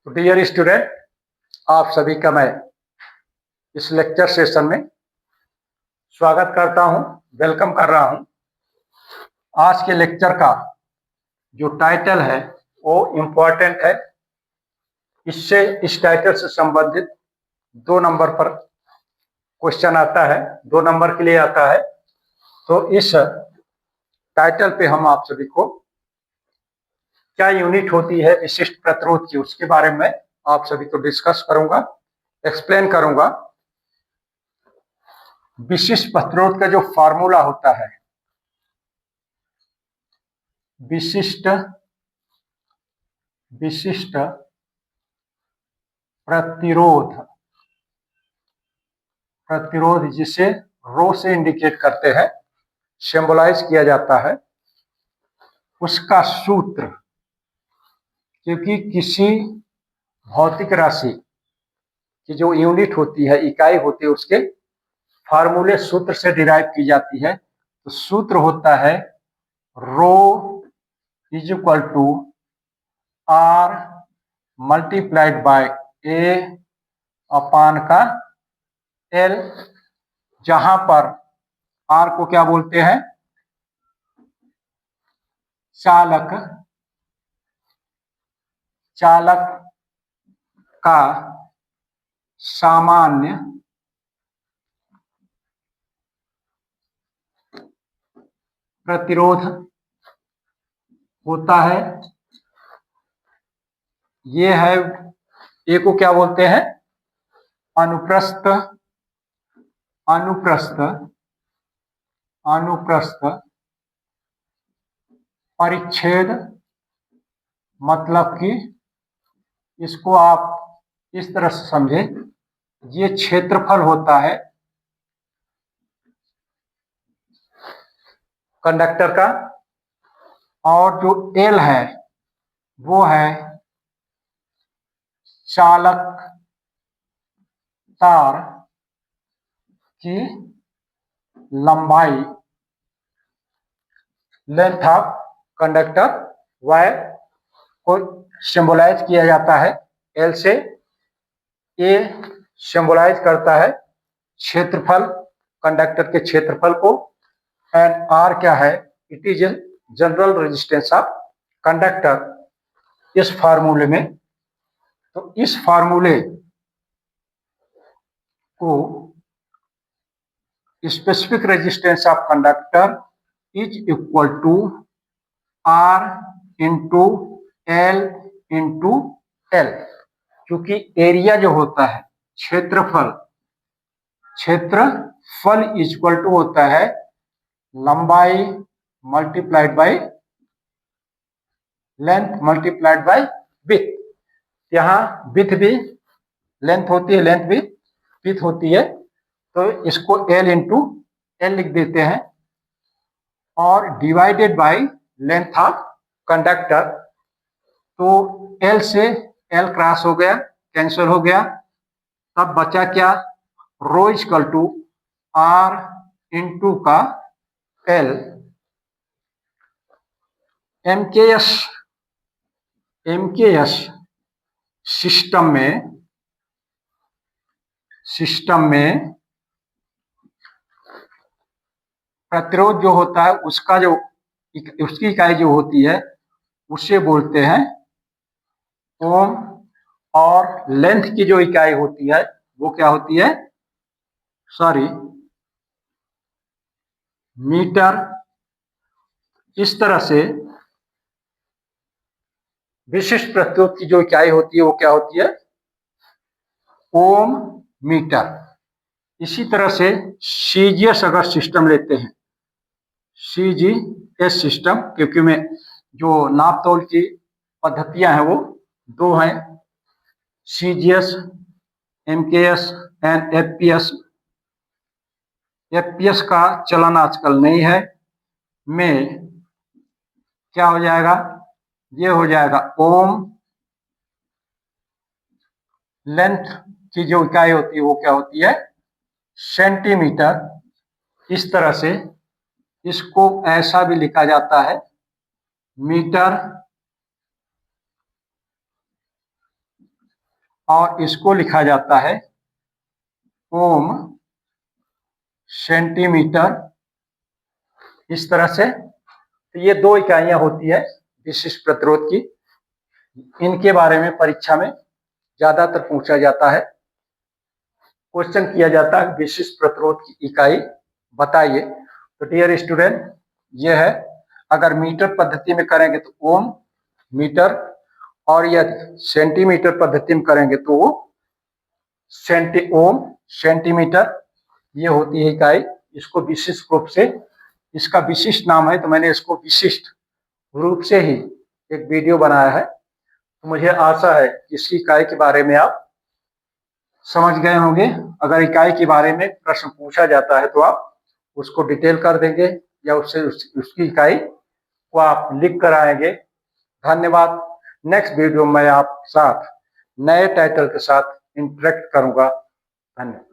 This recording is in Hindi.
तो डियर स्टूडेंट, आप सभी का मैं इस लेक्चर सेशन में स्वागत करता हूं, वेलकम कर रहा हूं। आज के लेक्चर का जो टाइटल है वो इम्पोर्टेंट है। इस टाइटल से संबंधित 2 नंबर पर क्वेश्चन आता है, 2 नंबर के लिए आता है। तो इस टाइटल पे हम आप सभी को क्या यूनिट होती है विशिष्ट प्रतिरोध की, उसके बारे में आप सभी को डिस्कस करूंगा, एक्सप्लेन करूंगा। विशिष्ट प्रतिरोध का जो फार्मूला होता है, विशिष्ट प्रतिरोध जिसे रो से इंडिकेट करते हैं, सिंबलाइज किया जाता है, उसका सूत्र, क्योंकि किसी भौतिक राशि की जो यूनिट होती है, इकाई होती है, उसके फार्मूले सूत्र से डिराइव की जाती है। तो सूत्र होता है rho is equal to R multiplied by A upon का एल, जहां पर आर को क्या बोलते हैं, चालक का सामान्य प्रतिरोध होता है। ये है, ए को क्या बोलते हैं, अनुप्रस्थ परिच्छेद, मतलब कि इसको आप इस तरह से समझे, ये क्षेत्रफल होता है कंडक्टर का, और जो एल है वो है चालक तार की लंबाई, लेंथ ऑफ कंडक्टर वायर को सिंबलाइज किया जाता है एल से। ए सिंबलाइज करता है क्षेत्रफल, कंडक्टर के क्षेत्रफल को, एंड आर क्या है, it is general resistance of conductor. इस फार्मूले में, तो इस फार्मूले को specific resistance of conductor is equal to R into L into L, क्योंकि एरिया जो होता है, क्षेत्रफल इक्वल टू होता है लंबाई multiplied by length multiplied by width. यहाँ विड्थ भी लेंथ होती है, लेंथ भी विड्थ होती है, तो इसको एल इंटू एल लिख देते हैं, और divided by length of conductor. तो एल से एल क्रॉस हो गया, कैंसिल हो गया, तब बचा क्या, rho equal to R into का एल। एमकेएस सिस्टम में प्रतिरोध जो होता है, उसकी इकाई जो होती है, उसे बोलते हैं ओम, और लेंथ की जो इकाई होती है वो क्या होती है, मीटर। इस तरह से विशिष्ट प्रतिरोध की जो इकाई होती है वो क्या होती है, ओम मीटर। इसी तरह से सीजीएस अगर सिस्टम लेते हैं, सीजीएस सिस्टम, क्योंकि में जो नाप तोल की पद्धतियां हैं वो 2 हैं, CGS, MKS and FPS. FPS का चलन आजकल नहीं है, में क्या हो जाएगा, ये हो जाएगा ओम, लेंथ की जो इकाई होती है वो क्या होती है, सेंटीमीटर। इस तरह से इसको ऐसा भी लिखा जाता है, मीटर और इसको लिखा जाता है ओम सेंटीमीटर, इस तरह से। तो ये 2 इकाइयां होती है विशिष्ट प्रतिरोध की। इनके बारे में परीक्षा में ज्यादातर पूछा जाता है, क्वेश्चन किया जाता है विशिष्ट प्रतिरोध की इकाई बताइए। तो डियर स्टूडेंट, ये है, अगर मीटर पद्धति में करेंगे तो ओम मीटर, और यदि सेंटीमीटर पद्धति में करेंगे तो वो ओम सेंटीमीटर, ये होती है इकाई। इसको विशिष्ट रूप से, इसका विशिष्ट नाम है, तो मैंने इसको विशिष्ट रूप से ही एक वीडियो बनाया है। तो मुझे आशा है कि इस इकाई के बारे में आप समझ गए होंगे। अगर इकाई के बारे में प्रश्न पूछा जाता है तो आप उसको डिटेल कर देंगे, या उससे उसकी इकाई को आप लिख कर आएंगे। धन्यवाद। नेक्स्ट वीडियो में आप साथ नए टाइटल के साथ इंटरेक्ट करूंगा। धन्यवाद।